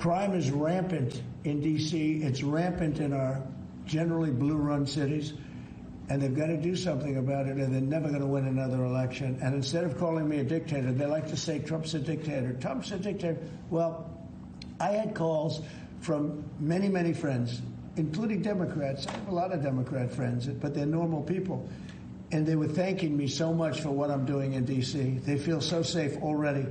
Crime is rampant in D.C. It's rampant in our generally blue-run cities, and they've got to do something about it, or they're never going to win another election. And instead of calling me a dictator, they like to say Trump's a dictator. Trump's a dictator. Well, I had calls from many, many friends, including Democrats. I have a lot of Democrat friends, but they're normal people. And they were thanking me so much for what I'm doing in D.C. They feel so safe already.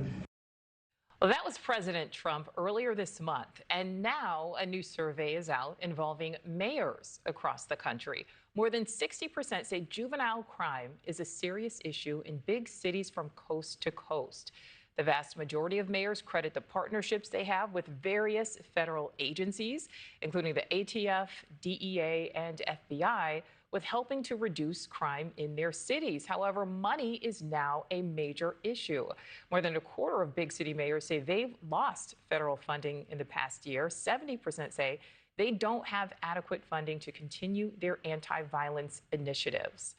Well, that was President Trump earlier this month. And now a new survey is out involving mayors across the country. More than 60% say juvenile crime is a serious issue in big cities from coast to coast. The vast majority of mayors credit the partnerships they have with various federal agencies, including the ATF, DEA, and FBI, with helping to reduce crime in their cities. However, money is now a major issue. More than a quarter of big city mayors say they've lost federal funding in the past year. 70% say they don't have adequate funding to continue their anti-violence initiatives.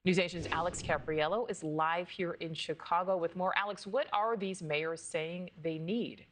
NewsNation's Alex Caprariello is live here in Chicago with more. Alex, what are these mayors saying they need?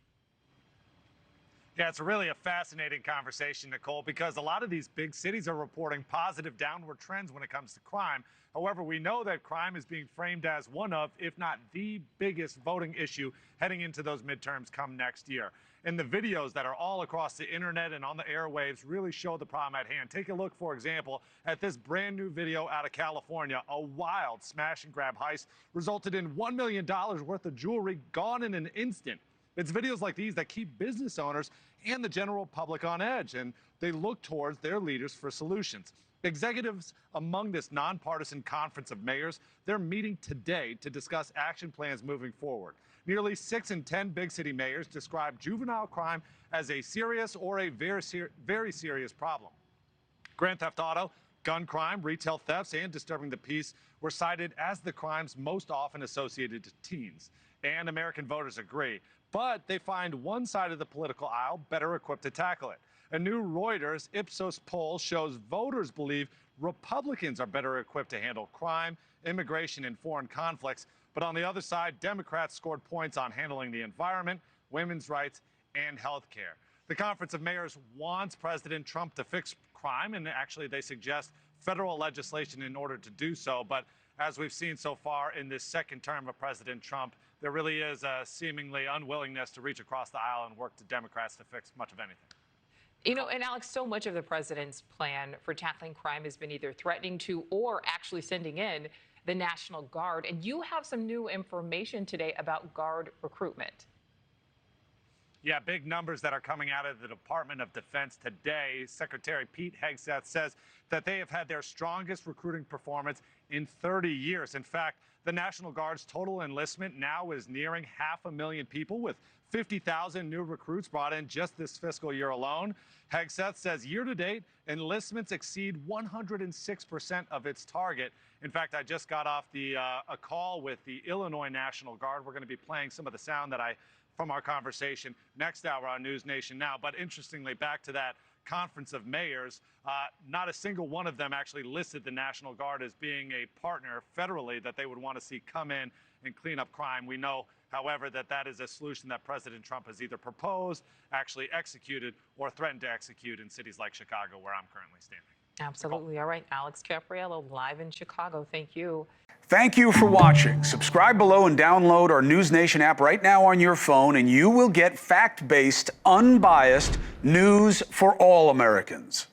Yeah, it's really a fascinating conversation, Nichole, because a lot of these big cities are reporting positive downward trends when it comes to crime. However, we know that crime is being framed as one of, if not the biggest voting issue heading into those midterms come next year. And the videos that are all across the internet and on the airwaves really show the problem at hand. Take a look, for example, at this brand new video out of California. A wild smash and grab heist resulted in $1 million worth of jewelry gone in an instant. It's videos like these that keep business owners and the general public on edge, and they look towards their leaders for solutions. Executives among this nonpartisan conference of mayors, they're meeting today to discuss action plans moving forward. Nearly 6 in 10 big city mayors describe juvenile crime as a serious or a very serious problem. Grand theft auto, gun crime, retail thefts, and disturbing the peace were cited as the crimes most often associated to teens. And American voters agree, but they find one side of the political aisle better equipped to tackle it. A new Reuters Ipsos poll shows voters believe Republicans are better equipped to handle crime, immigration, and foreign conflicts. But on the other side, Democrats scored points on handling the environment, women's rights, and health care. The Conference of Mayors wants President Trump to fix crime, and actually they suggest federal legislation in order to do so. But as we've seen so far in this second term of President Trump, there really is a seemingly unwillingness to reach across the aisle and work to Democrats to fix much of anything. You know, and Alex, so much of the president's plan for tackling crime has been either threatening to or actually sending in the National Guard. And you have some new information today about Guard recruitment. Yeah, big numbers that are coming out of the Department of Defense today. Secretary Pete Hegseth says that they have had their strongest recruiting performance in 30 years. In fact, the National Guard's total enlistment now is nearing 500,000 people, with 50,000 new recruits brought in just this fiscal year alone. Hegseth says year to date, enlistments exceed 106% of its target. In fact, I just got off a call with the Illinois National Guard. We're going to be playing some of the sound from our conversation next hour on NewsNation Now. But interestingly, back to that Conference of Mayors, not a single one of them actually listed the National Guard as being a partner federally that they would want to see come in and clean up crime. We know, however, that is a solution that President Trump has either proposed, actually executed, or threatened to execute in cities like Chicago, where I'm currently standing. Absolutely. All right. Alex Caprariello, live in Chicago. Thank you. Thank you for watching. Subscribe below and download our NewsNation app right now on your phone, and you will get fact-based, unbiased news for all Americans.